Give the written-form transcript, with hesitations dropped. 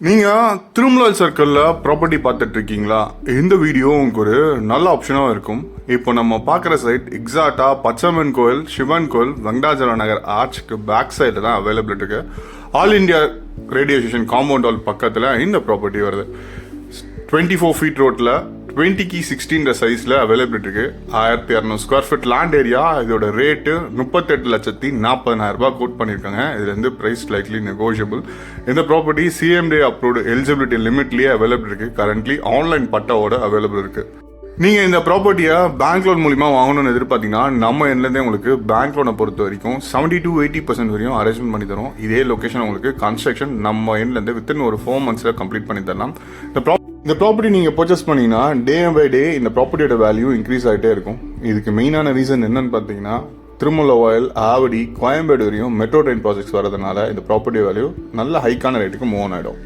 நீங்க திருமலல் சர்க்கிள்ல ப்ராப்பர்ட்டி பார்த்துட்டு இருக்கீங்களா? இந்த வீடியோ உங்களுக்கு ஒரு நல்ல ஆப்ஷனாக இருக்கும். இப்போ நம்ம பார்க்குற சைட் எக்ஸாக்டா பச்சையம்மன் கோயில், சிவன் கோயில், வெங்கடாஜல நகர் ஆர்ச்சுக்கு பேக் சைடில் தான் அவைலபிள் இருக்கு. All India radio station compound wall பக்கத்தில் இந்த ப்ராப்பர்ட்டி வருது. 24 ஃபீட் ரோட்டில் 20 16 சைஸில் அவைலபிள் இருக்கு. 1200 ஸ்கொயர் ஃபீட் லேண்ட் ஏரியா. இதோட ரேட்டு 38,40,000 கோட் பண்ணியிருக்காங்க. இதுல இருந்து பிரைஸ் லைக்லி நெகோஷியபிள். இந்த ப்ராப்பர்ட்டி சிஎம்டி அப்ரூவ்டு எலிஜிபிலிட்டி லிமிட்லயே அவைலபிள் இருக்கு. கரண்ட்லி ஆன்லைன் பட்டாவோட அவைலபிள் இருக்கு. நீங்க இந்த ப்ராப்பர்ட்டியை பேங்க் லோன் மூலியமா வாங்கணும்னு எதிர்பார்த்தீங்கன்னா நம்ம எண்ட்லேருந்தே உங்களுக்கு பேங்க் லோனை பொறுத்த வரைக்கும் 70 to 80% வரையும் அரேஞ்ச்மெண்ட் பண்ணி தரும். இதே லொகேஷன் உங்களுக்கு கன்ஸ்ட்ரக்ஷன் நம்ம எண்ட்லேருந்து வித்தின் ஒரு 4 monthsல கம்ப்ளீட் பண்ணி தரலாம். இந்த ப்ராப்பர்ட்டி நீங்க பர்ச்சேஸ் பண்ணீங்கன்னா டே பை டே இந்த ப்ராப்பர்ட்டியோட வேல்யூ இன்க்ரீஸ் ஆகிட்டே இருக்கும். இதுக்கு மெயினான ரீசன் என்னன்னு பார்த்தீங்கன்னா திருமலவாயல், ஆவடி, கோயம்பேடு வரையும் மெட்ரோ ட்ரெயின் ப்ராஜெக்ட்ஸ் வரதுனால இந்த ப்ராப்பர்ட்டி வேல்யூ நல்ல ஹைக்கான ரேட்டுக்கு மூவ் ஆன் ஆகிடும்.